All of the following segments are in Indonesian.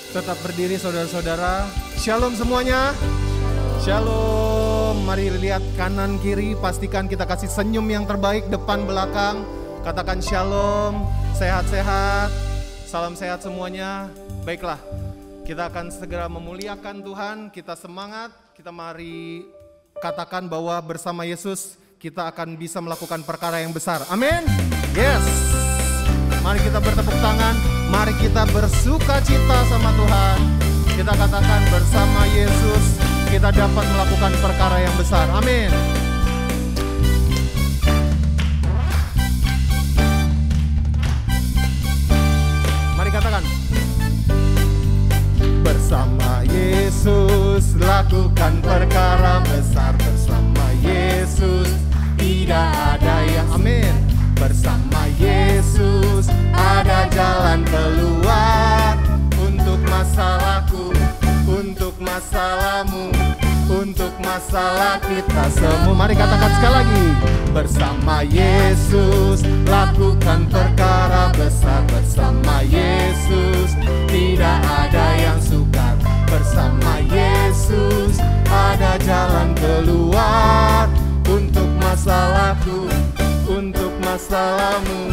Tetap berdiri saudara-saudara. Shalom semuanya. Shalom. Mari lihat kanan kiri, pastikan kita kasih senyum yang terbaik depan belakang. Katakan shalom, sehat-sehat. Salam sehat semuanya. Baiklah, kita akan segera memuliakan Tuhan. Kita semangat, kita mari katakan bahwa bersama Yesus kita akan bisa melakukan perkara yang besar. Amin. Yes. Mari kita bertepuk tangan. Mari kita bersuka cita sama Tuhan. Kita katakan bersama Yesus kita dapat melakukan perkara yang besar. Amin. Mari katakan. Bersama Yesus lakukan perkara besar. Bersama Yesus tidak ada yang amin. Bersama Yesus ada jalan keluar untuk masalahku, untuk masalahmu, untuk masalah kita semua. Mari katakan sekali lagi. Bersama Yesus lakukan perkara besar. Bersama Yesus tidak ada yang sukar. Bersama Yesus ada jalan keluar untuk masalahku, untuk masalahmu,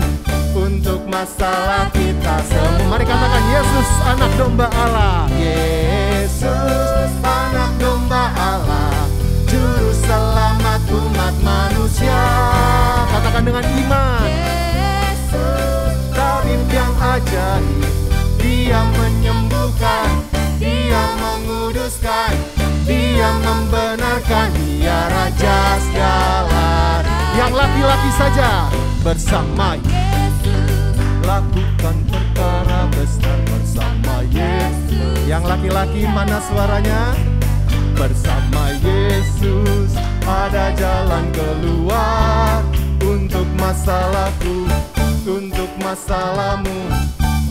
untuk masalah kita semua. Mari katakan Yesus anak domba Allah. Yesus anak domba Allah, juru selamat umat manusia. Katakan dengan iman. Yesus tabib yang ajaib, dia menyembuhkan, dia menguduskan, dia membenarkan, dia raja segala. Yang laki-laki saja bersama Yesus lakukan perkara besar. Bersama Yesus. Yang laki-laki mana suaranya? Bersama Yesus ada jalan keluar untuk masalahku, untuk masalahmu,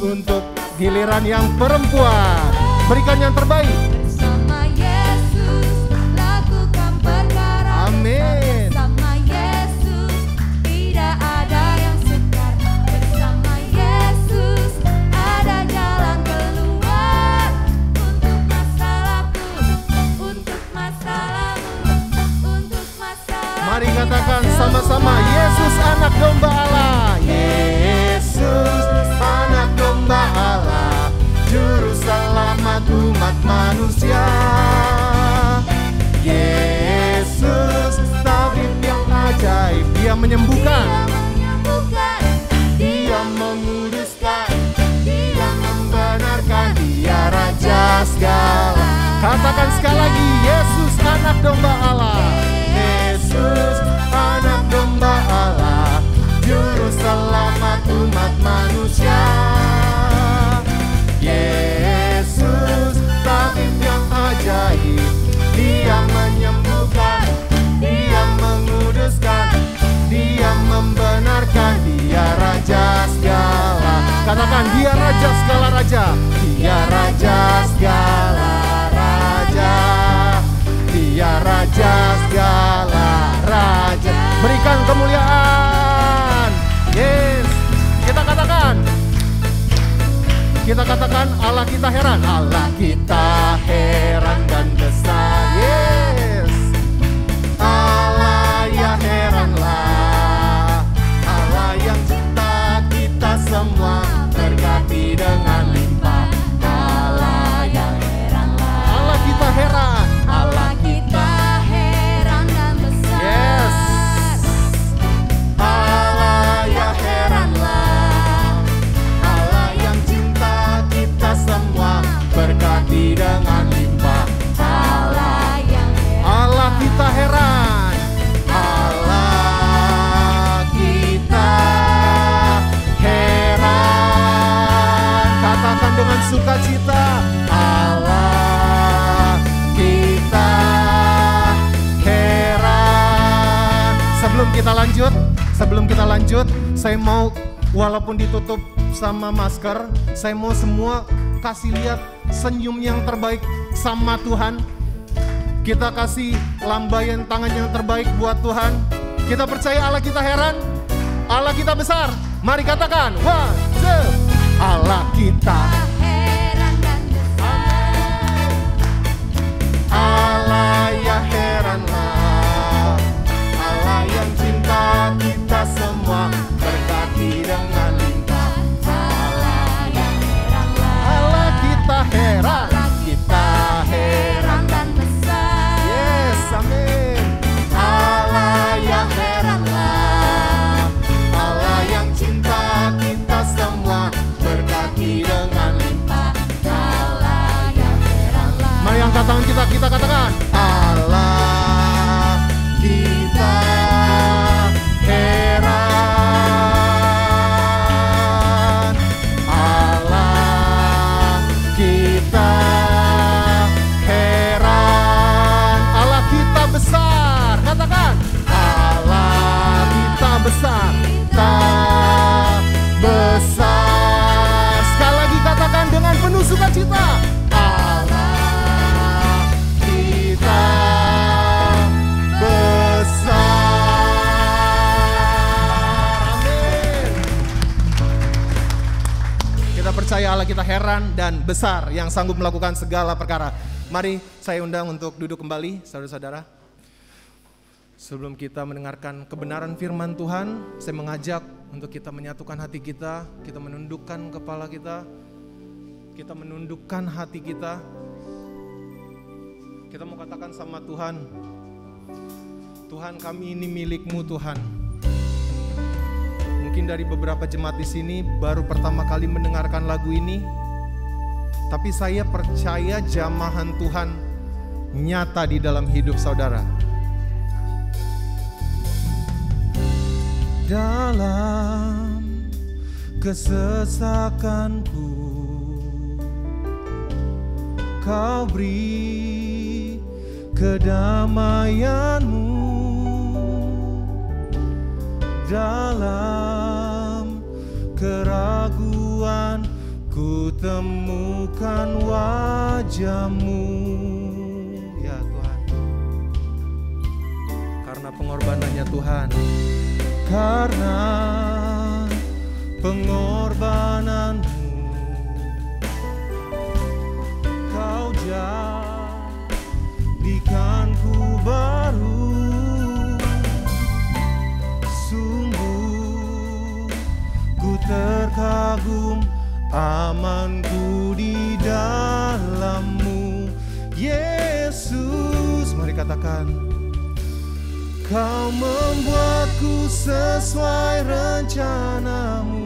untuk giliran yang perempuan. Berikan yang terbaik. Bersama Yesus lakukan perkara. Amin. Bersama Yesus tidak ada yang sukar. Bersama Yesus ada jalan keluar untuk masalahku, untuk masalahmu, untuk masalah. Mari katakan sama-sama. Yesus anak domba Allah. Yesus anak domba Allah, juru selamat umat manusia. Yesus tabib yang ajaib, dia menyembuhkan, dia menguduskan, dia membenarkan, dia raja segala. Katakan sekali lagi. Yesus anak domba Allah. Yesus anak domba Allah, juru selamat umat manusia. Yesus tabib yang ajaib, dia menyembuhkan, dia menguduskan, dia membenarkan, dia raja segala. Katakan dia raja segala raja, dia raja segala raja, dia raja segala raja. Berikan kemuliaan. Yes. Kita katakan. Kita katakan Allah kita heran. Allah kita heran dan besar. Yes. Allah ya heranlah. Allah yang cipta kita semua, berkati dengan limpah. Allah yang heranlah. Allah kita heran. Allah kita heran dan besar. Yes. Allah ya heranlah. Allah yang cinta kita semua, berkati dengan limpah. Allah kita heran. Allah kita heran. Katakan dengan sukacita. Allah kita heran. Sebelum kita lanjut, saya mau walaupun ditutup sama masker, saya mau semua kasih lihat senyum yang terbaik sama Tuhan. Kita kasih lambaian tangan yang terbaik buat Tuhan. Kita percaya Allah kita heran, Allah kita besar. Mari katakan, 1, 2. Allah kita heran dan besar. Angkat tangan kita katakan Allah kita heran, Allah kita heran, Allah kita besar. Katakan Allah kita besar, tak besar. Sekali lagi katakan dengan penuh sukacita. Allah kita besar. Amin. Kita percaya Allah kita heran dan besar yang sanggup melakukan segala perkara. Mari saya undang untuk duduk kembali, saudara-saudara. Sebelum kita mendengarkan kebenaran firman Tuhan, saya mengajak untuk kita menyatukan hati kita menundukkan kepala kita menundukkan hati kita. Kita mau katakan sama Tuhan, Tuhan kami ini milik-Mu Tuhan. Mungkin dari beberapa jemaat di sini baru pertama kali mendengarkan lagu ini, tapi saya percaya jamahan Tuhan nyata di dalam hidup saudara. Dalam kesesakanku Kau beri kedamaian-Mu. Dalam keraguan ku temukan wajah-Mu. Ya Tuhan, karena pengorbanannya Tuhan, karena pengorbanan-Mu, Kau jadikanku baru. Sungguh ku terkagum, amanku di dalam-Mu, Yesus. Mari katakan, Kau membuatku sesuai rencana-Mu.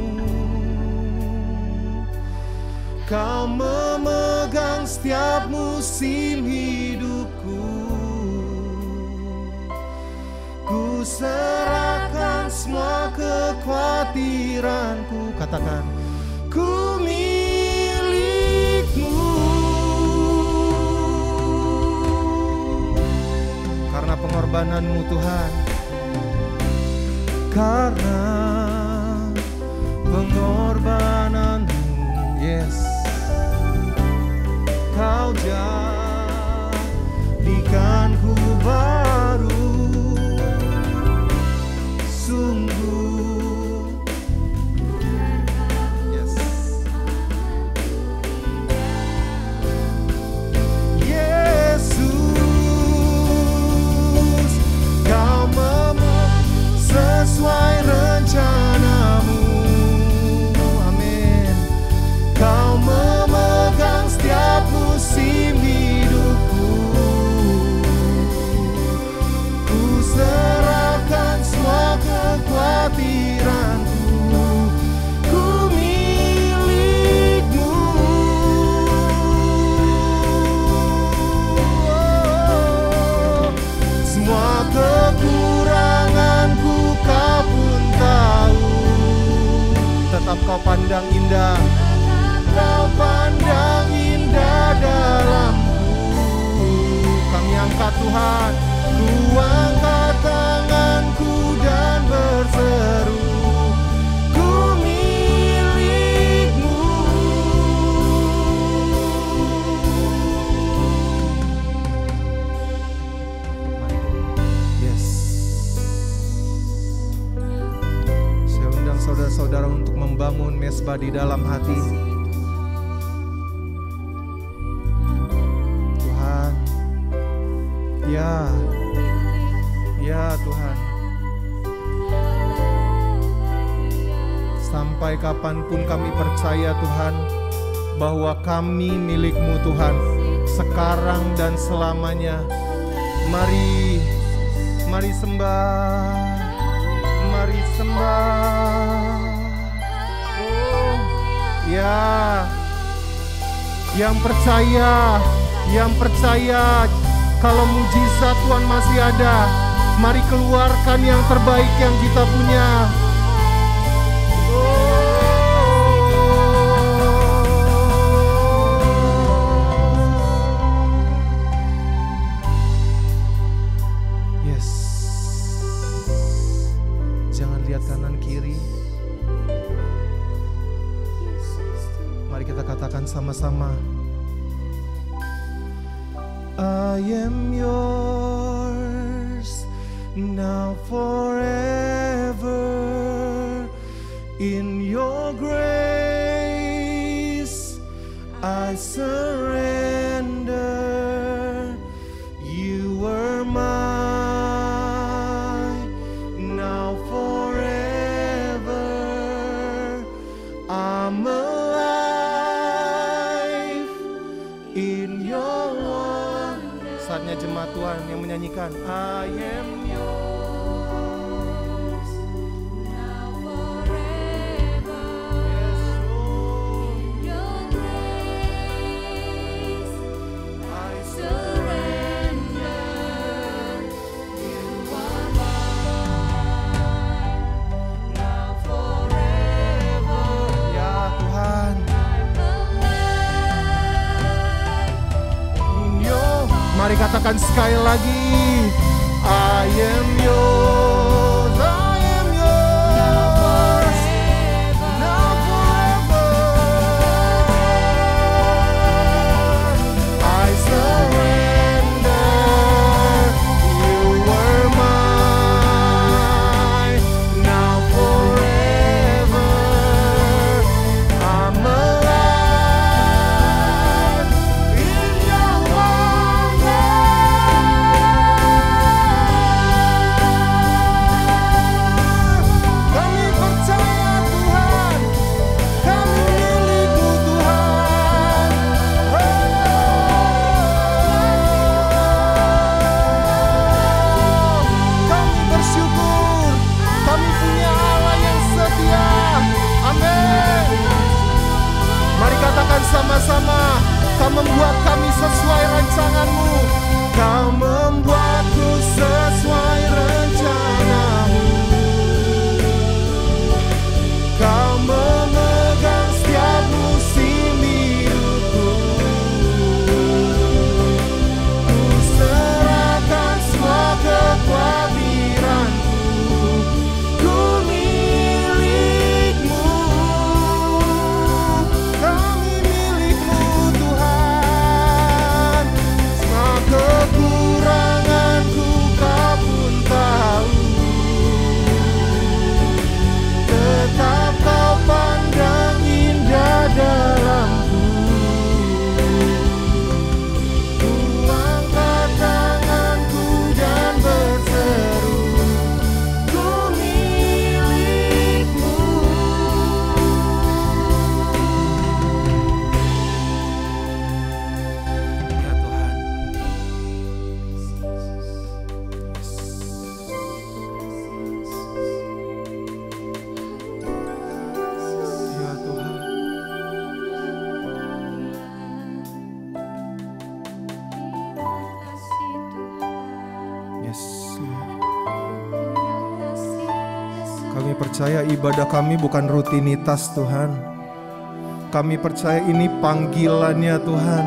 Kau memegang setiap musim hidupku. Ku serahkan semua kekhawatiranku. Katakan, ku milik-Mu. Karena pengorbanan-Mu Tuhan, karena pengorbanan-Mu, yes, Kau jadikanku baru. Sungguh, yes, Yesus, Kau memegang sesuai rencana-Mu. Amin. Kau memegang setiap musim hidupku. Ku serahkan semua kekhawatiranku. Ku milik-Mu. Semua kekuranganku Kau pun tahu. Tetap Kau pandang indah, Kau pandang indah dalam-Ku. Kami angkat Tuhan, ku angkat tanganku dan berseru, ku milik-Mu. Yes. Saya undang saudara-saudara untuk membangun mesbah di dalam hati. Tuhan, ya Tuhan, sampai kapanpun kami percaya Tuhan bahwa kami milik-Mu Tuhan, sekarang dan selamanya. Mari sembah, mari sembah. Oh, ya, yang percaya Yang percaya kalau mujizat Tuhan masih ada, mari keluarkan yang terbaik yang kita punya. Yes. Jangan lihat kanan kiri. Mari kita katakan sama-sama. I am yours now forever. In your grace I surrender. You were mine now forever. I'm alive in your word. Saatnya jemaat Tuhan yang menyanyikan I am yours Now forever, yes Lord. in your grace I surrender. You are mine, now forever. ya Tuhan I'm alive. Yo, mari katakan sekali lagi I am yours, I am yours now forever. I surrender. You were mine now forever. I'm alive in your wonder. Kami percaya Tuhan, kami milik-Mu Tuhan. Kami bersyukur, kami punya Allah yang setia. Amin. Mari katakan sama-sama, Kau membuat kami sesuai rancangan-Mu. Kau membuatku sesuai rencana-Mu. Kau memegang setiap musim hidupku. Ku serahkan semua kekhawatiranku. Ku milik-Mu. Kami milik-Mu Tuhan. Semua kekuranganku Kau pun tahu. Tetap Kau pandang indah dalamku. Ku angkat tanganku dan berseru, ku milik-Mu. Ya Tuhan. Ya Tuhan. Terima kasih Tuhan. Yes. Terima kasih Yesus. Kami percaya ibadah kami bukan rutinitas Tuhan. Kami percaya ini panggilannya Tuhan.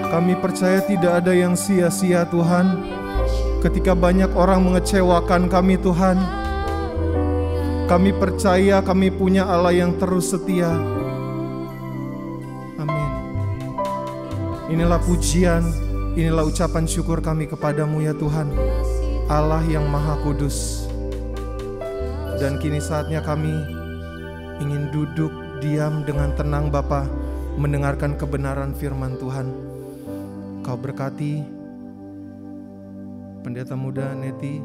Kami percaya tidak ada yang sia-sia Tuhan. Ketika banyak orang mengecewakan kami Tuhan, kami percaya kami punya Allah yang terus setia. Amin. Inilah pujian, inilah ucapan syukur kami kepadamu ya Tuhan, Allah yang Maha Kudus. Dan kini saatnya kami ingin duduk diam dengan tenang Bapa, mendengarkan kebenaran firman Tuhan. Kau berkati pendeta muda Neti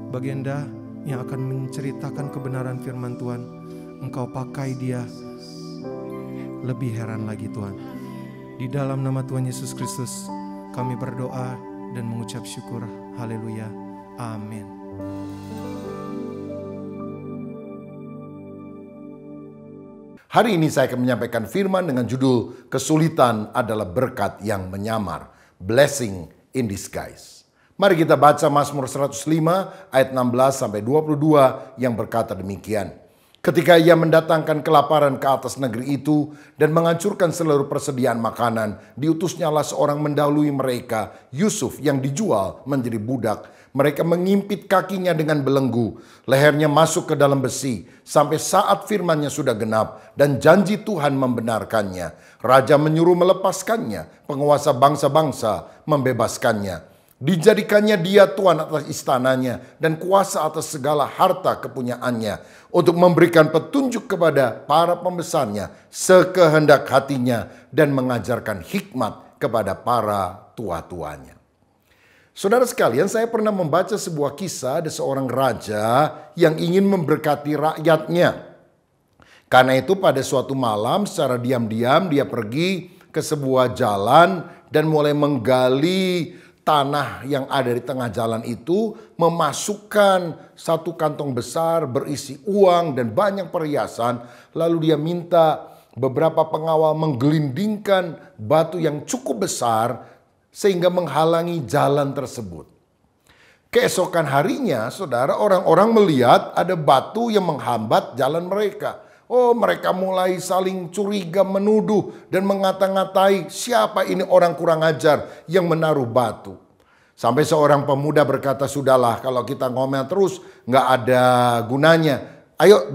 Baginda yang akan menceritakan kebenaran firman Tuhan. Engkau pakai dia lebih heran lagi Tuhan. Di dalam nama Tuhan Yesus Kristus kami berdoa dan mengucap syukur. Haleluya. Amin. Hari ini saya akan menyampaikan firman dengan judul Kesulitan adalah berkat yang menyamar. Blessing in disguise. Mari kita baca Mazmur 105 ayat 16 sampai 22 yang berkata demikian. Ketika ia mendatangkan kelaparan ke atas negeri itu dan menghancurkan seluruh persediaan makanan, diutusnyalah seorang mendahului mereka, Yusuf yang dijual menjadi budak. Mereka mengimpit kakinya dengan belenggu, lehernya masuk ke dalam besi, sampai saat firman-Nya sudah genap dan janji Tuhan membenarkannya. Raja menyuruh melepaskannya, penguasa bangsa-bangsa membebaskannya. Dijadikannya dia tuan atas istananya dan kuasa atas segala harta kepunyaannya, untuk memberikan petunjuk kepada para pembesarnya sekehendak hatinya dan mengajarkan hikmat kepada para tua-tuanya. Saudara sekalian, saya pernah membaca sebuah kisah ada seorang raja yang ingin memberkati rakyatnya. Karena itu pada suatu malam secara diam-diam dia pergi ke sebuah jalan dan mulai menggali tanah yang ada di tengah jalan itu, memasukkan satu kantong besar berisi uang dan banyak perhiasan. Lalu dia minta beberapa pengawal menggelindingkan batu yang cukup besar sehingga menghalangi jalan tersebut. Keesokan harinya, saudara, orang-orang melihat ada batu yang menghambat jalan mereka. Oh, mereka mulai saling curiga, menuduh dan mengata-ngatai, siapa ini orang kurang ajar yang menaruh batu. Sampai seorang pemuda berkata, sudahlah kalau kita ngomel terus nggak ada gunanya. Ayo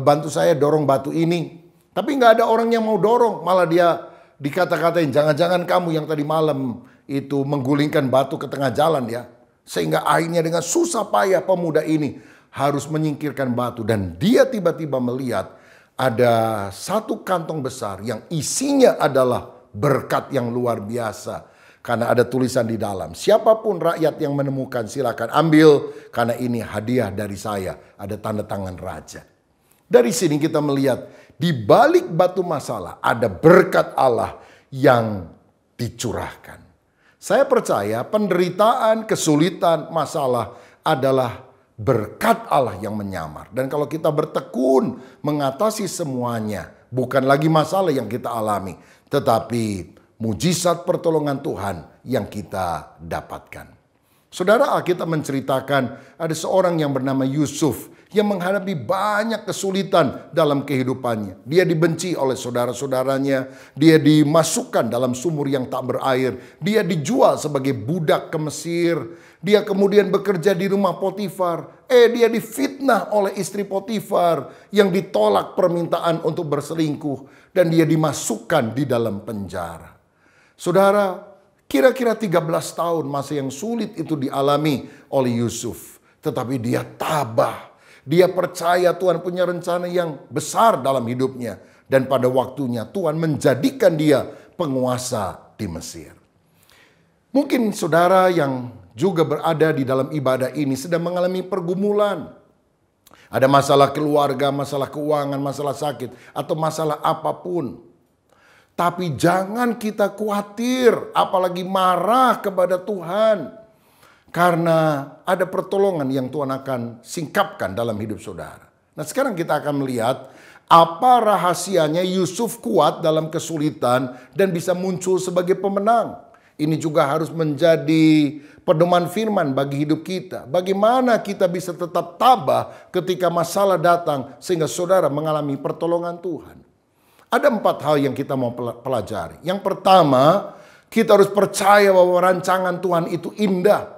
bantu saya dorong batu ini. Tapi nggak ada orang yang mau dorong, malah dia dikata-katain, jangan-jangan kamu yang tadi malam itu menggulingkan batu ke tengah jalan ya. Sehingga akhirnya dengan susah payah pemuda ini harus menyingkirkan batu. Dan dia tiba-tiba melihat ada satu kantong besar yang isinya adalah berkat yang luar biasa. Karena ada tulisan di dalam, siapapun rakyat yang menemukan silakan ambil, karena ini hadiah dari saya. Ada tanda tangan raja. Dari sini kita melihat di balik batu masalah ada berkat Allah yang dicurahkan. Saya percaya penderitaan, kesulitan, masalah adalah berkat Allah yang menyamar. Dan kalau kita bertekun mengatasi semuanya, bukan lagi masalah yang kita alami, tetapi mujizat pertolongan Tuhan yang kita dapatkan. Saudara, Alkitab menceritakan ada seorang yang bernama Yusuf yang menghadapi banyak kesulitan dalam kehidupannya. Dia dibenci oleh saudara-saudaranya, dia dimasukkan dalam sumur yang tak berair, dia dijual sebagai budak ke Mesir, dia kemudian bekerja di rumah Potifar, dia difitnah oleh istri Potifar yang ditolak permintaan untuk berselingkuh dan dia dimasukkan di dalam penjara. Saudara, kira-kira 13 tahun masa yang sulit itu dialami oleh Yusuf, tetapi dia tabah. Dia percaya Tuhan punya rencana yang besar dalam hidupnya. Dan pada waktunya Tuhan menjadikan dia penguasa di Mesir. Mungkin saudara yang juga berada di dalam ibadah ini sedang mengalami pergumulan. Ada masalah keluarga, masalah keuangan, masalah sakit, atau masalah apapun. Tapi jangan kita khawatir, apalagi marah kepada Tuhan. Karena ada pertolongan yang Tuhan akan singkapkan dalam hidup saudara. Nah, sekarang kita akan melihat apa rahasianya Yusuf kuat dalam kesulitan dan bisa muncul sebagai pemenang. Ini juga harus menjadi pedoman firman bagi hidup kita. Bagaimana kita bisa tetap tabah ketika masalah datang sehingga saudara mengalami pertolongan Tuhan. Ada 4 hal yang kita mau pelajari. Yang pertama, kita harus percaya bahwa rancangan Tuhan itu indah.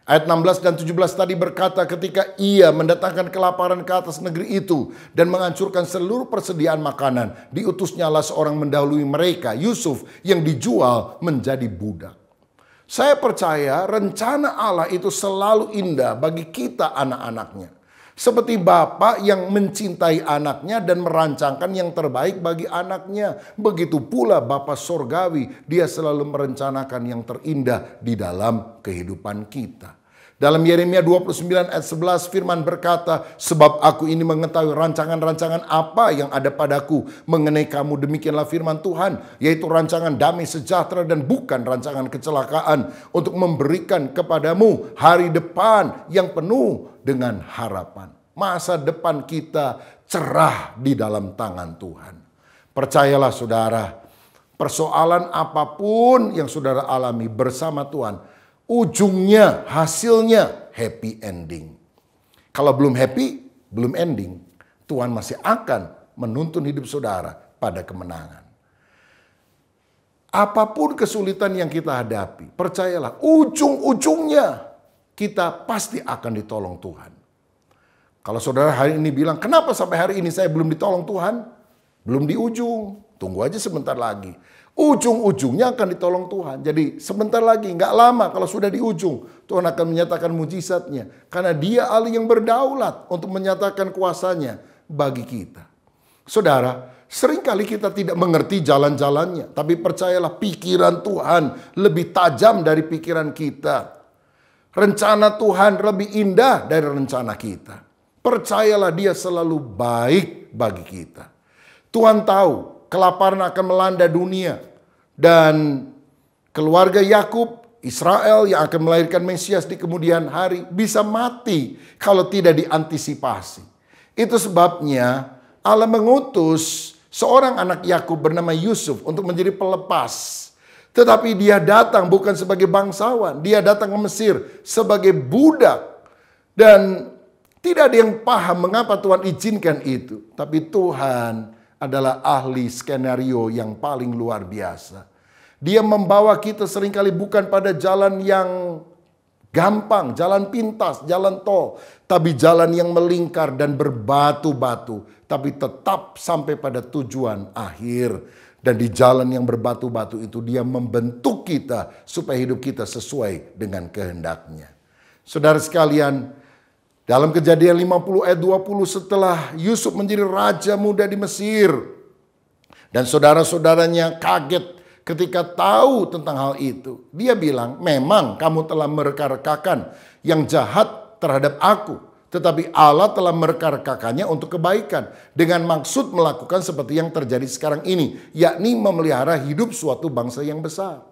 Ayat 16 dan 17 tadi berkata, ketika ia mendatangkan kelaparan ke atas negeri itu dan menghancurkan seluruh persediaan makanan, diutusnyalah seorang mendahului mereka, Yusuf, yang dijual menjadi budak. Saya percaya rencana Allah itu selalu indah bagi kita anak-anaknya. Seperti Bapa yang mencintai anaknya dan merancangkan yang terbaik bagi anaknya. Begitu pula Bapa Sorgawi, dia selalu merencanakan yang terindah di dalam kehidupan kita. Dalam Yeremia 29 ayat 11 firman berkata, sebab aku ini mengetahui rancangan-rancangan apa yang ada padaku mengenai kamu, demikianlah firman Tuhan, yaitu rancangan damai sejahtera dan bukan rancangan kecelakaan, untuk memberikan kepadamu hari depan yang penuh dengan harapan. Masa depan kita cerah di dalam tangan Tuhan. Percayalah saudara, persoalan apapun yang saudara alami bersama Tuhan, ujungnya, hasilnya happy ending. Kalau belum happy, belum ending, Tuhan masih akan menuntun hidup saudara pada kemenangan. Apapun kesulitan yang kita hadapi, percayalah, ujung-ujungnya kita pasti akan ditolong Tuhan. Kalau saudara hari ini bilang, kenapa sampai hari ini saya belum ditolong Tuhan? Belum di ujung, tunggu aja sebentar lagi. Ujung-ujungnya akan ditolong Tuhan. Jadi sebentar lagi, nggak lama kalau sudah di ujung, Tuhan akan menyatakan mujizatnya. Karena Dia Allah yang berdaulat untuk menyatakan kuasanya bagi kita. Saudara, seringkali kita tidak mengerti jalan-jalannya. Tapi percayalah, pikiran Tuhan lebih tajam dari pikiran kita. Rencana Tuhan lebih indah dari rencana kita. Percayalah, Dia selalu baik bagi kita. Tuhan tahu kelaparan akan melanda dunia. Dan keluarga Yakub, Israel yang akan melahirkan Mesias di kemudian hari bisa mati kalau tidak diantisipasi. Itu sebabnya Allah mengutus seorang anak Yakub bernama Yusuf untuk menjadi pelepas. Tetapi dia datang bukan sebagai bangsawan. Dia datang ke Mesir sebagai budak. Dan tidak ada yang paham mengapa Tuhan izinkan itu. Tapi Tuhan adalah ahli skenario yang paling luar biasa. Dia membawa kita seringkali bukan pada jalan yang gampang, jalan pintas, jalan tol. Tapi jalan yang melingkar dan berbatu-batu. Tapi tetap sampai pada tujuan akhir. Dan di jalan yang berbatu-batu itu Dia membentuk kita supaya hidup kita sesuai dengan kehendaknya. Saudara sekalian, dalam Kejadian 50 ayat 20 setelah Yusuf menjadi raja muda di Mesir. Dan saudara-saudaranya kaget ketika tahu tentang hal itu. Dia bilang, memang kamu telah mereka-rekakan yang jahat terhadap aku. Tetapi Allah telah mereka-rekakannya untuk kebaikan. Dengan maksud melakukan seperti yang terjadi sekarang ini. Yakni memelihara hidup suatu bangsa yang besar.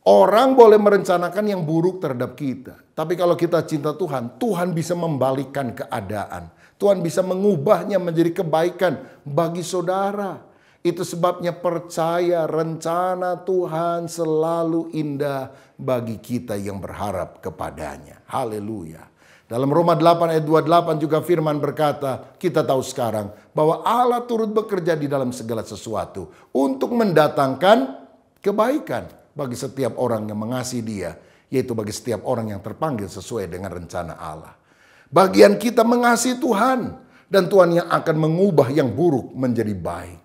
Orang boleh merencanakan yang buruk terhadap kita. Tapi kalau kita cinta Tuhan, Tuhan bisa membalikkan keadaan. Tuhan bisa mengubahnya menjadi kebaikan bagi saudara. Itu sebabnya percaya rencana Tuhan selalu indah bagi kita yang berharap kepadanya. Haleluya. Dalam Roma 8 ayat 28 juga firman berkata, kita tahu sekarang bahwa Allah turut bekerja di dalam segala sesuatu untuk mendatangkan kebaikan bagi setiap orang yang mengasihi Dia, yaitu bagi setiap orang yang terpanggil sesuai dengan rencana Allah. Bagian kita mengasihi Tuhan, dan Tuhan yang akan mengubah yang buruk menjadi baik.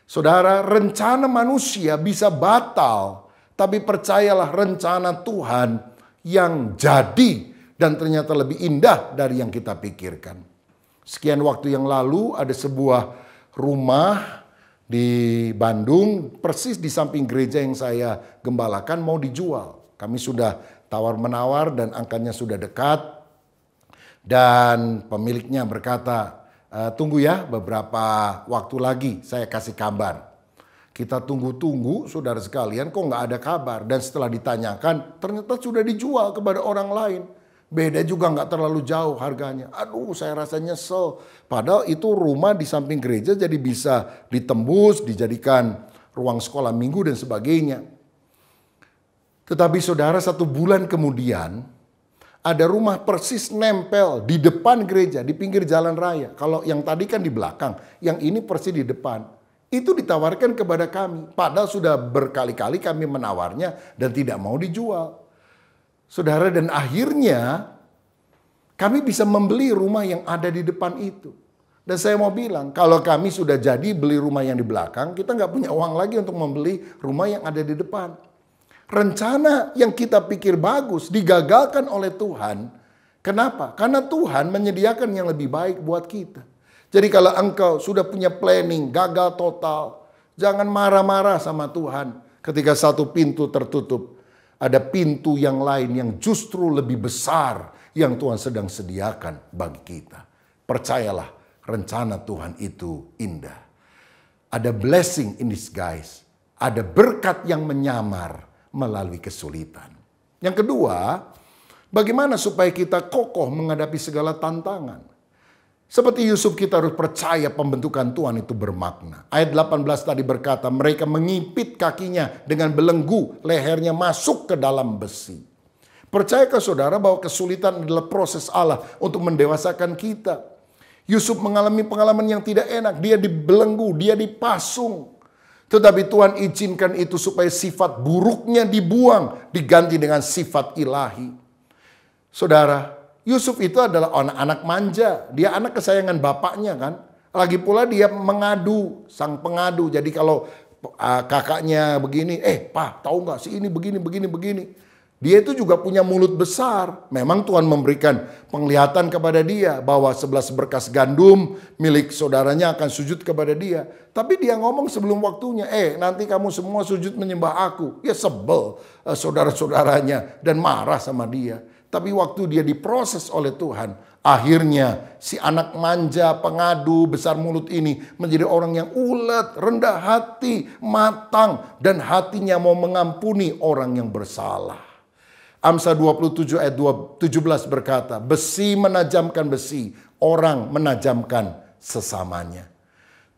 Saudara, rencana manusia bisa batal, tapi percayalah rencana Tuhan yang jadi dan ternyata lebih indah dari yang kita pikirkan. Sekian waktu yang lalu ada sebuah rumah di Bandung, persis di samping gereja yang saya gembalakan, mau dijual. Kami sudah tawar-menawar dan angkanya sudah dekat. Dan pemiliknya berkata, tunggu ya beberapa waktu lagi saya kasih kabar. Kita tunggu-tunggu saudara sekalian, kok nggak ada kabar. Dan setelah ditanyakan ternyata sudah dijual kepada orang lain. Beda juga nggak terlalu jauh harganya. Aduh, saya rasa nyesel. Padahal itu rumah di samping gereja jadi bisa ditembus, dijadikan ruang sekolah minggu dan sebagainya. Tetapi saudara, 1 bulan kemudian ada rumah persis nempel di depan gereja, di pinggir jalan raya. Kalau yang tadi kan di belakang, yang ini persis di depan. Itu ditawarkan kepada kami. Padahal sudah berkali-kali kami menawarnya dan tidak mau dijual. Saudara, dan akhirnya kami bisa membeli rumah yang ada di depan itu. Dan saya mau bilang, kalau kami sudah jadi beli rumah yang di belakang, kita nggak punya uang lagi untuk membeli rumah yang ada di depan. Rencana yang kita pikir bagus digagalkan oleh Tuhan. Kenapa? Karena Tuhan menyediakan yang lebih baik buat kita. Jadi kalau engkau sudah punya planning, gagal total, jangan marah-marah sama Tuhan ketika satu pintu tertutup. Ada pintu yang lain yang justru lebih besar yang Tuhan sedang sediakan bagi kita. Percayalah, rencana Tuhan itu indah. Ada blessing in disguise. Ada berkat yang menyamar melalui kesulitan. Yang kedua, bagaimana supaya kita kokoh menghadapi segala tantangan? Seperti Yusuf, kita harus percaya pembentukan Tuhan itu bermakna. Ayat 18 tadi berkata, mereka mengimpit kakinya dengan belenggu, lehernya masuk ke dalam besi. Percayakah saudara bahwa kesulitan adalah proses Allah untuk mendewasakan kita? Yusuf mengalami pengalaman yang tidak enak. Dia dibelenggu, dia dipasung. Tetapi Tuhan izinkan itu supaya sifat buruknya dibuang, diganti dengan sifat ilahi. Saudara, Yusuf itu adalah anak manja. Dia anak kesayangan bapaknya kan. Lagi pula dia mengadu, sang pengadu. Jadi kalau kakaknya begini, Pak tahu nggak si ini begini. Dia itu juga punya mulut besar. Memang Tuhan memberikan penglihatan kepada dia bahwa 11 berkas gandum milik saudaranya akan sujud kepada dia. Tapi dia ngomong sebelum waktunya, nanti kamu semua sujud menyembah aku. Ya sebel saudara-saudaranya dan marah sama dia. Tapi waktu dia diproses oleh Tuhan, akhirnya si anak manja, pengadu, besar mulut ini menjadi orang yang ulet, rendah hati, matang, dan hatinya mau mengampuni orang yang bersalah. Amsal 27 ayat 17 berkata, besi menajamkan besi, orang menajamkan sesamanya.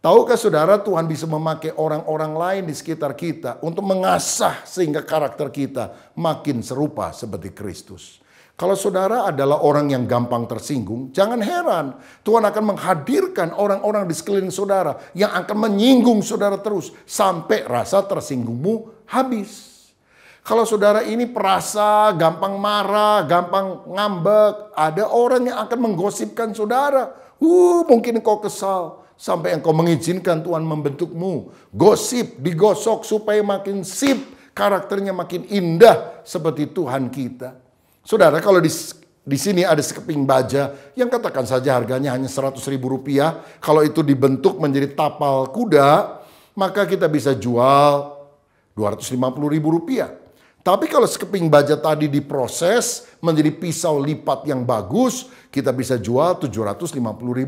Tahukah saudara, Tuhan bisa memakai orang-orang lain di sekitar kita untuk mengasah sehingga karakter kita makin serupa seperti Kristus. Kalau saudara adalah orang yang gampang tersinggung, jangan heran Tuhan akan menghadirkan orang-orang di sekeliling saudara yang akan menyinggung saudara terus sampai rasa tersinggungmu habis. Kalau saudara ini perasa, gampang marah, gampang ngambek, ada orang yang akan menggosipkan saudara. Mungkin kau kesal sampai engkau mengizinkan Tuhan membentukmu. Gosip, digosok supaya makin sip, karakternya makin indah seperti Tuhan kita. Saudara, kalau di sini ada sekeping baja yang katakan saja harganya hanya 100.000 rupiah. Kalau itu dibentuk menjadi tapal kuda, maka kita bisa jual 250.000 rupiah. Tapi kalau sekeping baja tadi diproses menjadi pisau lipat yang bagus, kita bisa jual 750.000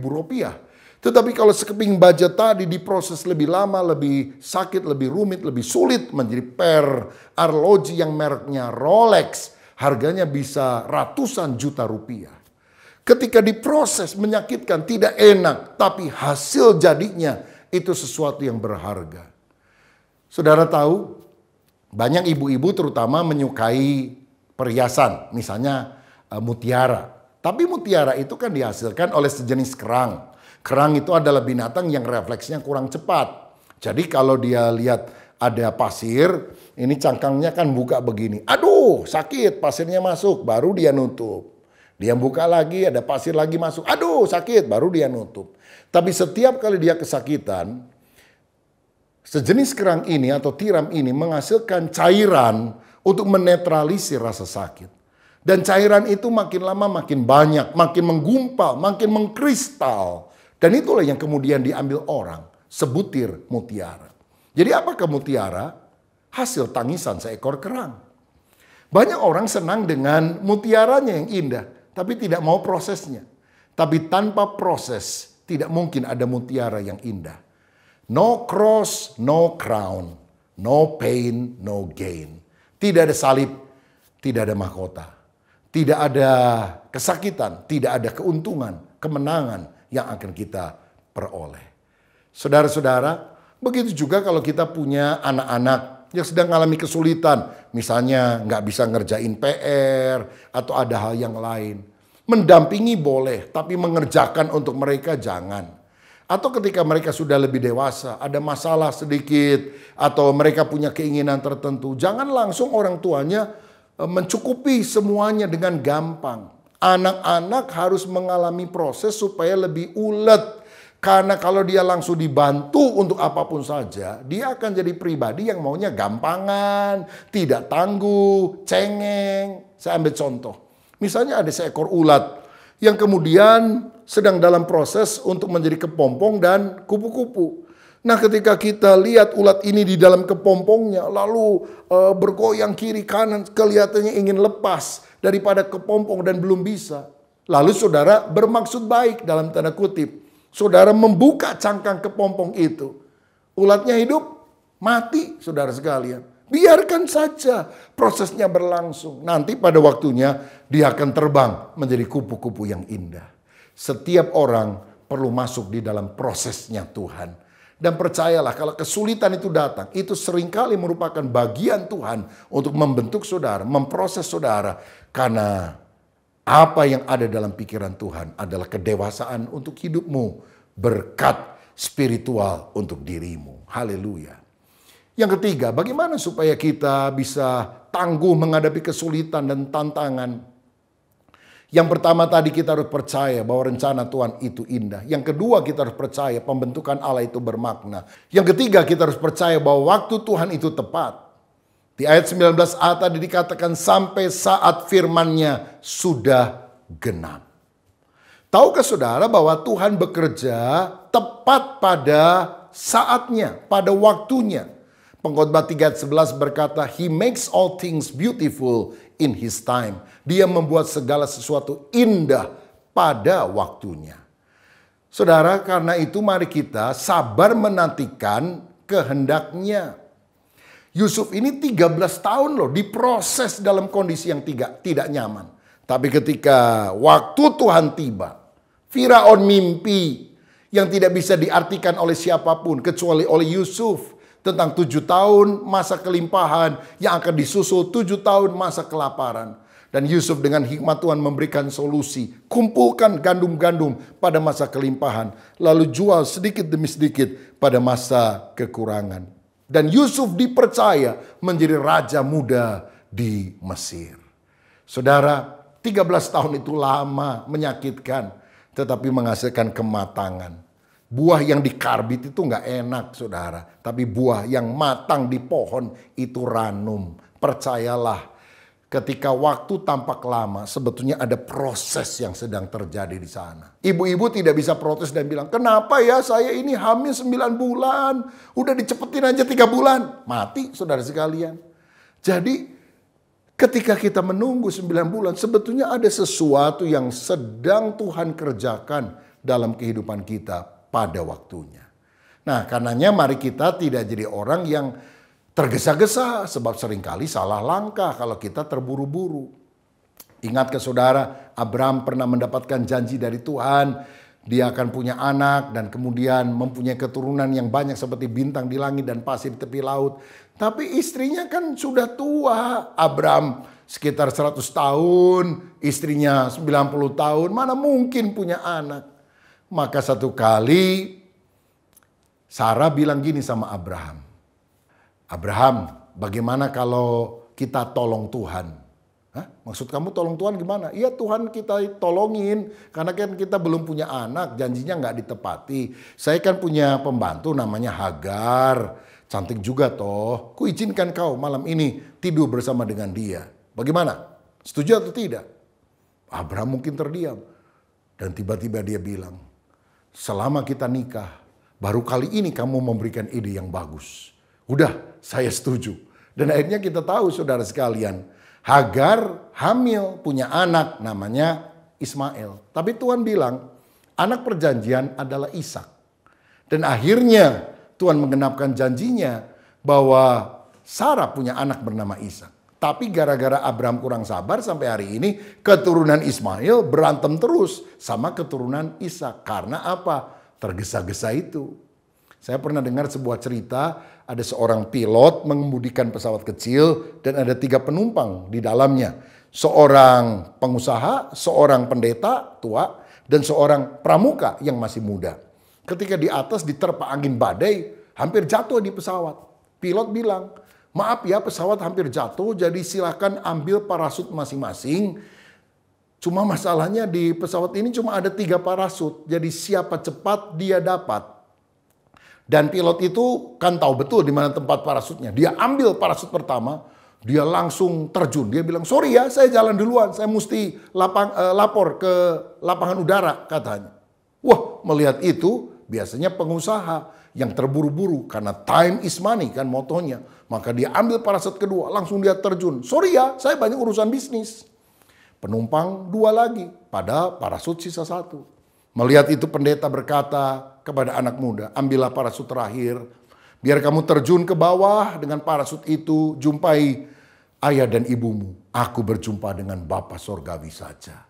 rupiah. Tetapi kalau sekeping baja tadi diproses lebih lama, lebih sakit, lebih rumit, lebih sulit menjadi arloji yang mereknya Rolex, harganya bisa ratusan juta rupiah. Ketika diproses menyakitkan, tidak enak, tapi hasil jadinya itu sesuatu yang berharga. Saudara tahu, banyak ibu-ibu terutama menyukai perhiasan, misalnya mutiara. Tapi mutiara itu kan dihasilkan oleh sejenis kerang. Kerang itu adalah binatang yang refleksnya kurang cepat. Jadi kalau dia lihat ada pasir, ini cangkangnya kan buka begini. Aduh, sakit, pasirnya masuk, baru dia nutup. Dia buka lagi, ada pasir lagi masuk. Aduh, sakit, baru dia nutup. Tapi setiap kali dia kesakitan, sejenis kerang ini atau tiram ini menghasilkan cairan untuk menetralisir rasa sakit. Dan cairan itu makin lama makin banyak, makin menggumpal, makin mengkristal. Dan itulah yang kemudian diambil orang, sebutir mutiara. Jadi apakah mutiara? Hasil tangisan seekor kerang. Banyak orang senang dengan mutiaranya yang indah, tapi tidak mau prosesnya. Tapi tanpa proses, tidak mungkin ada mutiara yang indah. No cross, no crown. No pain, no gain. Tidak ada salib, tidak ada mahkota. Tidak ada kesakitan, tidak ada keuntungan, kemenangan yang akan kita peroleh. Saudara-saudara, begitu juga kalau kita punya anak-anak yang sedang mengalami kesulitan. Misalnya nggak bisa ngerjain PR atau ada hal yang lain. Mendampingi boleh, tapi mengerjakan untuk mereka jangan. Atau ketika mereka sudah lebih dewasa, ada masalah sedikit, atau mereka punya keinginan tertentu, jangan langsung orang tuanya mencukupi semuanya dengan gampang. Anak-anak harus mengalami proses supaya lebih ulet. Karena kalau dia langsung dibantu untuk apapun saja, dia akan jadi pribadi yang maunya gampangan, tidak tangguh, cengeng. Saya ambil contoh. Misalnya ada seekor ulat yang kemudian sedang dalam proses untuk menjadi kepompong dan kupu-kupu. Nah, ketika kita lihat ulat ini di dalam kepompongnya, lalu bergoyang kiri kanan, kelihatannya ingin lepas daripada kepompong dan belum bisa. Lalu saudara bermaksud baik dalam tanda kutip. Saudara membuka cangkang kepompong itu. Ulatnya hidup, mati saudara sekalian. Biarkan saja prosesnya berlangsung. Nanti pada waktunya dia akan terbang menjadi kupu-kupu yang indah. Setiap orang perlu masuk di dalam prosesnya Tuhan. Dan percayalah kalau kesulitan itu datang, itu seringkali merupakan bagian Tuhan untuk membentuk saudara, memproses saudara. Karena apa yang ada dalam pikiran Tuhan adalah kedewasaan untuk hidupmu, berkat spiritual untuk dirimu. Haleluya. Yang ketiga, bagaimana supaya kita bisa tangguh menghadapi kesulitan dan tantangan? Yang pertama tadi kita harus percaya bahwa rencana Tuhan itu indah. Yang kedua kita harus percaya pembentukan Allah itu bermakna. Yang ketiga kita harus percaya bahwa waktu Tuhan itu tepat. Di ayat 19a tadi dikatakan sampai saat firman-Nya sudah genap. Tahukah saudara bahwa Tuhan bekerja tepat pada saatnya, pada waktunya. Pengkhotbah 3 ayat 11 berkata, He makes all things beautiful in His time. Dia membuat segala sesuatu indah pada waktunya. Saudara, karena itu mari kita sabar menantikan kehendaknya. Yusuf ini 13 tahun loh diproses dalam kondisi yang tidak nyaman. Tapi ketika waktu Tuhan tiba, Firaun mimpi yang tidak bisa diartikan oleh siapapun kecuali oleh Yusuf. Tentang 7 tahun masa kelimpahan yang akan disusul 7 tahun masa kelaparan. Dan Yusuf dengan hikmat Tuhan memberikan solusi. Kumpulkan gandum-gandum pada masa kelimpahan. Lalu jual sedikit demi sedikit pada masa kekurangan. Dan Yusuf dipercaya menjadi raja muda di Mesir. Saudara, 13 tahun itu lama, menyakitkan. Tetapi menghasilkan kematangan. Buah yang dikarbit itu nggak enak saudara. Tapi buah yang matang di pohon itu ranum. Percayalah. Ketika waktu tampak lama, sebetulnya ada proses yang sedang terjadi di sana. Ibu-ibu tidak bisa protes dan bilang, kenapa ya saya ini hamil 9 bulan. Udah dicepetin aja 3 bulan. Mati saudara sekalian. Jadi ketika kita menunggu 9 bulan, sebetulnya ada sesuatu yang sedang Tuhan kerjakan dalam kehidupan kita pada waktunya. Nah karenanya mari kita tidak jadi orang yang tergesa-gesa, sebab seringkali salah langkah kalau kita terburu-buru. Ingat ke saudara, Abraham pernah mendapatkan janji dari Tuhan. Dia akan punya anak dan kemudian mempunyai keturunan yang banyak seperti bintang di langit dan pasir di tepi laut. Tapi istrinya kan sudah tua. Abraham sekitar 100 tahun, istrinya 90 tahun. Mana mungkin punya anak? Maka satu kali Sarah bilang gini sama Abraham. Abraham, bagaimana kalau kita tolong Tuhan? Hah? Maksud kamu tolong Tuhan gimana? Iya Tuhan kita tolongin. Karena kan kita belum punya anak, janjinya nggak ditepati. Saya kan punya pembantu namanya Hagar. Cantik juga toh. Ku izinkan kau malam ini tidur bersama dengan dia. Bagaimana? Setuju atau tidak? Abraham mungkin terdiam. Dan tiba-tiba dia bilang, selama kita nikah, baru kali ini kamu memberikan ide yang bagus. Udah, saya setuju. Dan akhirnya kita tahu saudara sekalian, Hagar hamil punya anak namanya Ismail. Tapi Tuhan bilang, anak perjanjian adalah Ishak. Dan akhirnya Tuhan menggenapkan janjinya bahwa Sarah punya anak bernama Ishak. Tapi gara-gara Abraham kurang sabar sampai hari ini, keturunan Ismail berantem terus sama keturunan Ishak. Karena apa? Tergesa-gesa itu. Saya pernah dengar sebuah cerita, ada seorang pilot mengemudikan pesawat kecil dan ada 3 penumpang di dalamnya. Seorang pengusaha, seorang pendeta tua, dan seorang pramuka yang masih muda. Ketika di atas diterpa angin badai, hampir jatuh di pesawat. Pilot bilang, maaf ya pesawat hampir jatuh, jadi silakan ambil parasut masing-masing. Cuma masalahnya di pesawat ini cuma ada 3 parasut, jadi siapa cepat dia dapat. Dan pilot itu kan tahu betul di mana tempat parasutnya. Dia ambil parasut pertama, dia langsung terjun. Dia bilang, sorry ya saya jalan duluan, saya mesti lapor ke lapangan udara katanya. Wah, melihat itu biasanya pengusaha yang terburu-buru karena time is money kan motonya. Maka dia ambil parasut kedua, langsung dia terjun. Sorry ya, saya banyak urusan bisnis. Penumpang 2 lagi, pada parasut sisa 1. Melihat itu pendeta berkata kepada anak muda, ambillah parasut terakhir. Biar kamu terjun ke bawah dengan parasut itu, jumpai ayah dan ibumu. Aku berjumpa dengan Bapa Sorgawi saja.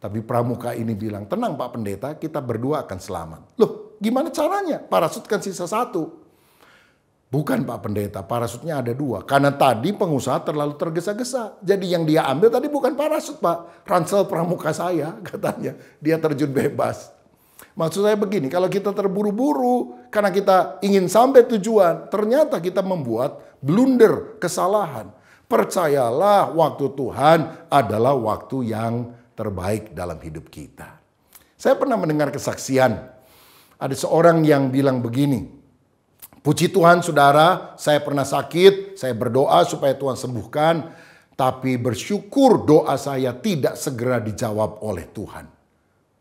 Tapi pramuka ini bilang, tenang Pak Pendeta, kita berdua akan selamat. Loh, gimana caranya? Parasut kan sisa satu. Bukan Pak Pendeta, parasutnya ada dua. Karena tadi pengusaha terlalu tergesa-gesa. Jadi yang dia ambil tadi bukan parasut Pak. Ransel pramuka saya katanya. Dia terjun bebas. Maksud saya begini, kalau kita terburu-buru karena kita ingin sampai tujuan, ternyata kita membuat blunder, kesalahan. Percayalah waktu Tuhan adalah waktu yang terbaik dalam hidup kita. Saya pernah mendengar kesaksian. Ada seorang yang bilang begini, puji Tuhan saudara, saya pernah sakit, saya berdoa supaya Tuhan sembuhkan, tapi bersyukur doa saya tidak segera dijawab oleh Tuhan.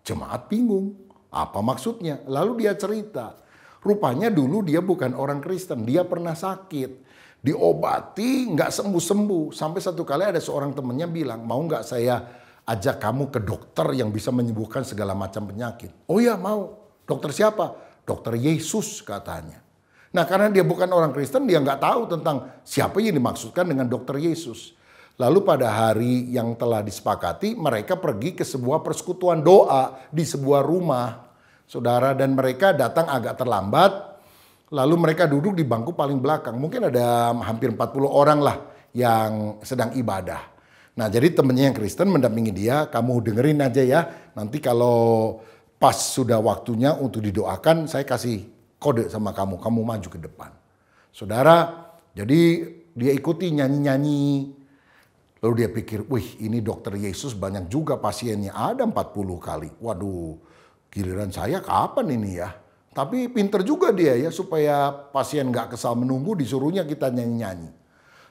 Jemaat bingung, apa maksudnya? Lalu dia cerita, rupanya dulu dia bukan orang Kristen, dia pernah sakit. Diobati, nggak sembuh-sembuh. Sampai satu kali ada seorang temannya bilang, mau nggak saya ajak kamu ke dokter yang bisa menyembuhkan segala macam penyakit? Oh ya mau. Dokter siapa? Dokter Yesus katanya. Nah karena dia bukan orang Kristen, dia nggak tahu tentang siapa yang dimaksudkan dengan dokter Yesus. Lalu pada hari yang telah disepakati, mereka pergi ke sebuah persekutuan doa di sebuah rumah. Saudara, dan mereka datang agak terlambat, lalu mereka duduk di bangku paling belakang. Mungkin ada hampir 40 orang lah yang sedang ibadah. Nah jadi temennya yang Kristen mendampingi dia, kamu dengerin aja ya, nanti kalau pas sudah waktunya untuk didoakan, saya kasih kode sama kamu, kamu maju ke depan. Saudara, jadi dia ikuti nyanyi-nyanyi. Lalu dia pikir, wih ini dokter Yesus banyak juga pasiennya, ada 40 kali. Waduh, giliran saya kapan ini ya? Tapi pinter juga dia ya, supaya pasien gak kesal menunggu, disuruhnya kita nyanyi-nyanyi.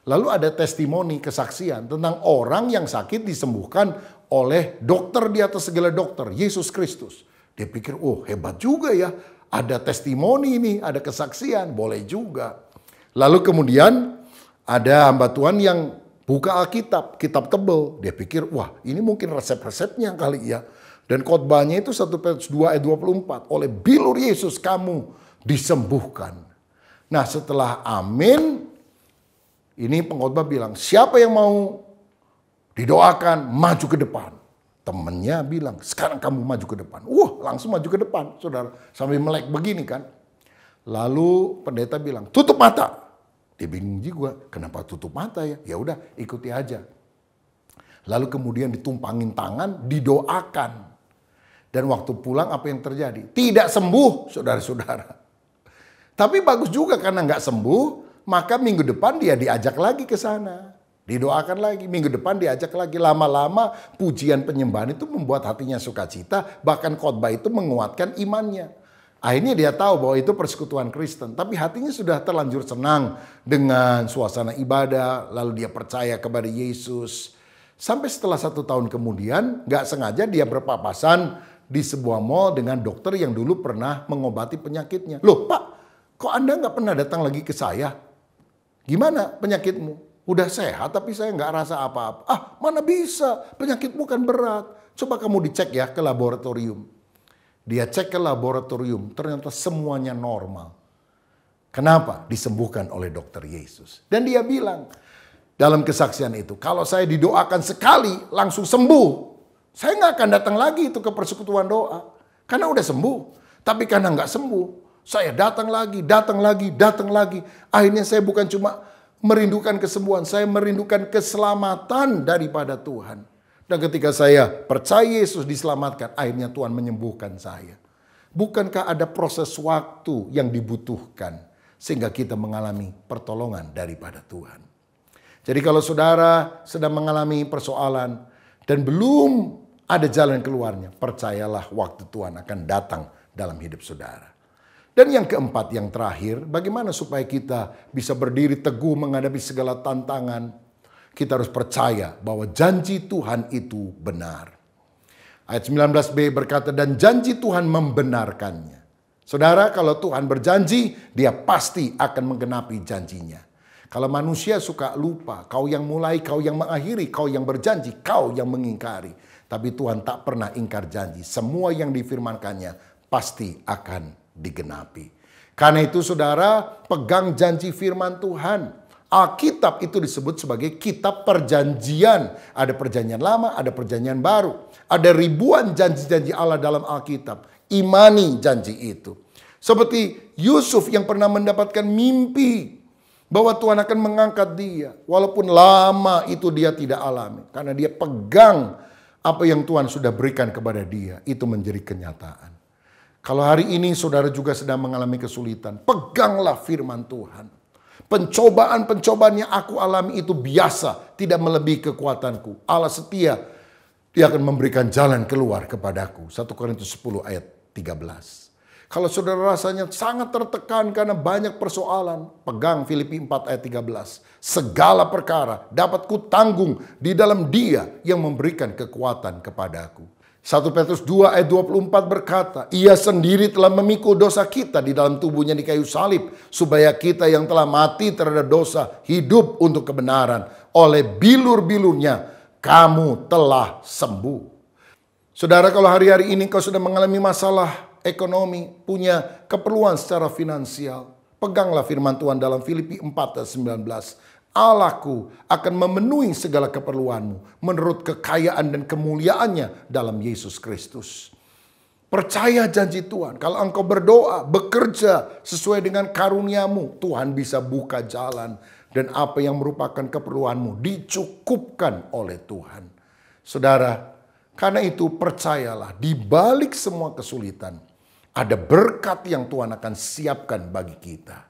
Lalu ada testimoni, kesaksian tentang orang yang sakit disembuhkan oleh dokter di atas segala dokter, Yesus Kristus. Dia pikir, oh hebat juga ya. Ada testimoni ini, ada kesaksian, boleh juga. Lalu kemudian ada hamba Tuhan yang buka Alkitab, kitab tebel. Dia pikir, wah ini mungkin resep-resepnya kali ya. Dan khotbahnya itu 1 Petrus 2 ayat 24. Oleh bilur Yesus kamu disembuhkan. Nah setelah amin, ini pengkhotbah bilang, siapa yang mau didoakan maju ke depan. Temennya bilang, sekarang kamu maju ke depan. Wah, langsung maju ke depan, saudara. Sambil melek begini kan. Lalu pendeta bilang, tutup mata. Dia bingung juga, kenapa tutup mata ya? Ya udah, ikuti aja. Lalu kemudian ditumpangin tangan, didoakan. Dan waktu pulang apa yang terjadi? Tidak sembuh, saudara-saudara. Tapi bagus juga karena nggak sembuh, maka minggu depan dia diajak lagi ke sana. Didoakan lagi, minggu depan diajak lagi. Lama-lama pujian penyembahan itu membuat hatinya sukacita, bahkan khotbah itu menguatkan imannya. Akhirnya dia tahu bahwa itu persekutuan Kristen, tapi hatinya sudah terlanjur senang dengan suasana ibadah, lalu dia percaya kepada Yesus. Sampai setelah 1 tahun kemudian, gak sengaja dia berpapasan di sebuah mall dengan dokter yang dulu pernah mengobati penyakitnya. Loh Pak, kok Anda gak pernah datang lagi ke saya? Gimana penyakitmu? Udah sehat tapi saya nggak rasa apa-apa. Ah, mana bisa? Penyakitmu kan berat. Coba kamu dicek ya ke laboratorium. Dia cek ke laboratorium, ternyata semuanya normal. Kenapa? Disembuhkan oleh dokter Yesus. Dan dia bilang dalam kesaksian itu, kalau saya didoakan sekali langsung sembuh. Saya nggak akan datang lagi itu ke persekutuan doa. Karena udah sembuh. Tapi karena nggak sembuh, saya datang lagi, datang lagi, datang lagi. Akhirnya saya bukan cuma merindukan kesembuhan, saya merindukan keselamatan daripada Tuhan. Dan ketika saya percaya Yesus diselamatkan, akhirnya Tuhan menyembuhkan saya. Bukankah ada proses waktu yang dibutuhkan sehingga kita mengalami pertolongan daripada Tuhan? Jadi kalau saudara sedang mengalami persoalan dan belum ada jalan keluarnya, percayalah waktu Tuhan akan datang dalam hidup saudara. Dan yang keempat, yang terakhir, bagaimana supaya kita bisa berdiri teguh menghadapi segala tantangan? Kita harus percaya bahwa janji Tuhan itu benar. Ayat 19b berkata, dan janji Tuhan membenarkannya. Saudara, kalau Tuhan berjanji, dia pasti akan menggenapi janjinya. Kalau manusia suka lupa, kau yang mulai, kau yang mengakhiri, kau yang berjanji, kau yang mengingkari. Tapi Tuhan tak pernah ingkar janji. Semua yang difirmankannya pasti akan digenapi. Karena itu saudara, pegang janji firman Tuhan. Alkitab itu disebut sebagai kitab perjanjian. Ada perjanjian lama, ada perjanjian baru. Ada ribuan janji-janji Allah dalam Alkitab. Imani janji itu. Seperti Yusuf yang pernah mendapatkan mimpi bahwa Tuhan akan mengangkat dia. Walaupun lama itu dia tidak alami. Karena dia pegang apa yang Tuhan sudah berikan kepada dia. Itu menjadi kenyataan. Kalau hari ini saudara juga sedang mengalami kesulitan, peganglah firman Tuhan. Pencobaan-pencobaan yang aku alami itu biasa, tidak melebihi kekuatanku. Allah setia, dia akan memberikan jalan keluar kepadaku. 1 Korintus 10 ayat 13. Kalau saudara rasanya sangat tertekan karena banyak persoalan, pegang Filipi 4 ayat 13. Segala perkara dapat kutanggung di dalam Dia yang memberikan kekuatan kepadaku. 1 Petrus 2 ayat 24 berkata, Ia sendiri telah memikul dosa kita di dalam tubuhnya di kayu salib, supaya kita yang telah mati terhadap dosa hidup untuk kebenaran. Oleh bilur-bilurnya kamu telah sembuh. Saudara, kalau hari-hari ini kau sudah mengalami masalah ekonomi, punya keperluan secara finansial, peganglah firman Tuhan dalam Filipi 4 ayat 19. Allahku akan memenuhi segala keperluanmu menurut kekayaan dan kemuliaannya dalam Yesus Kristus. Percaya janji Tuhan. Kalau engkau berdoa, bekerja sesuai dengan karuniamu, Tuhan bisa buka jalan. Dan apa yang merupakan keperluanmu dicukupkan oleh Tuhan. Saudara, karena itu percayalah, di balik semua kesulitan, ada berkat yang Tuhan akan siapkan bagi kita.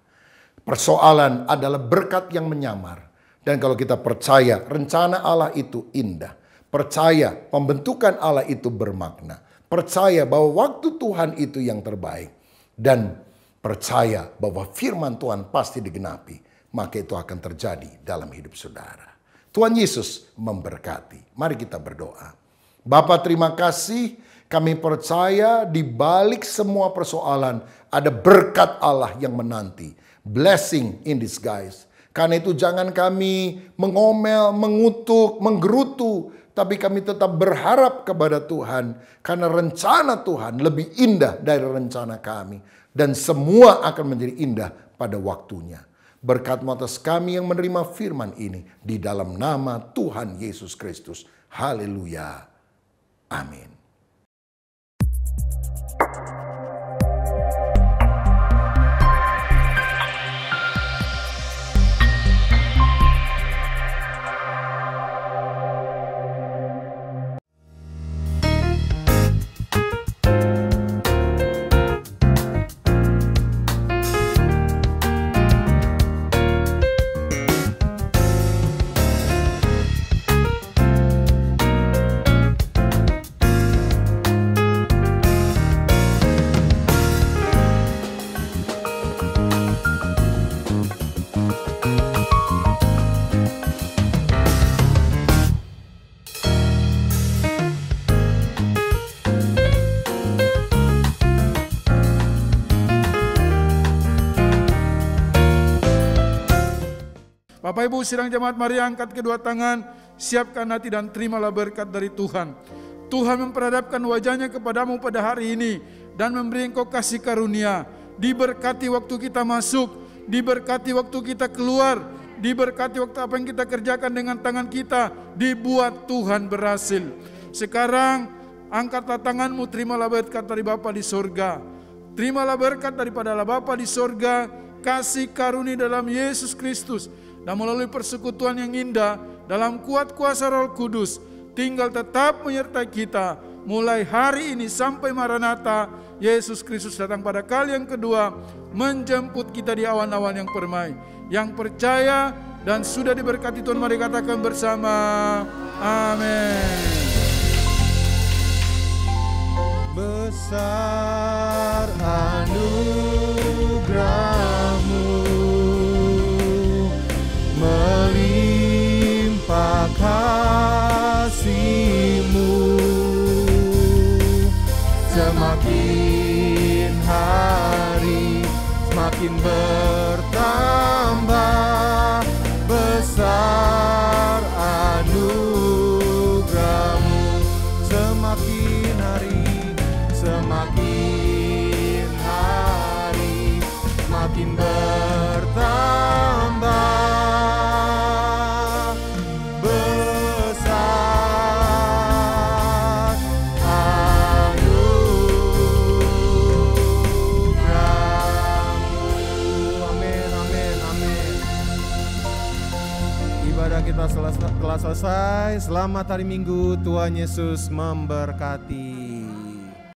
Persoalan adalah berkat yang menyamar. Dan kalau kita percaya rencana Allah itu indah. Percaya pembentukan Allah itu bermakna. Percaya bahwa waktu Tuhan itu yang terbaik. Dan percaya bahwa firman Tuhan pasti digenapi. Maka itu akan terjadi dalam hidup saudara. Tuhan Yesus memberkati. Mari kita berdoa. Bapa, terima kasih. Kami percaya di balik semua persoalan ada berkat Allah yang menanti. Blessing in disguise. Karena itu jangan kami mengomel, mengutuk, menggerutu. Tapi kami tetap berharap kepada Tuhan. Karena rencana Tuhan lebih indah dari rencana kami. Dan semua akan menjadi indah pada waktunya. Berkat-Mu atas kami yang menerima firman ini. Di dalam nama Tuhan Yesus Kristus. Haleluya. Amin. Bapak Ibu sidang jemaat, mari angkat kedua tangan, siapkan hati dan terimalah berkat dari Tuhan. Tuhan memperhadapkan wajahnya kepadamu pada hari ini dan memberi engkau kasih karunia. Diberkati waktu kita masuk, diberkati waktu kita keluar, diberkati waktu apa yang kita kerjakan dengan tangan kita, dibuat Tuhan berhasil. Sekarang angkatlah tanganmu, terimalah berkat dari Bapa di sorga. Terimalah berkat daripada Allah Bapa di sorga, kasih karunia dalam Yesus Kristus. Dan melalui persekutuan yang indah dalam kuat kuasa Roh Kudus tinggal tetap menyertai kita mulai hari ini sampai Maranatha. Yesus Kristus datang pada kali yang kedua menjemput kita di awan-awan yang permai. Yang percaya dan sudah diberkati Tuhan, mari katakan bersama amin. Besar anugerah-Mu, melimpah kasih-Mu, semakin hari semakin bertambah. Besar anugerah-Mu, semakin hari semakin hari kita telah selesai. Selamat hari Minggu, Tuhan Yesus memberkati.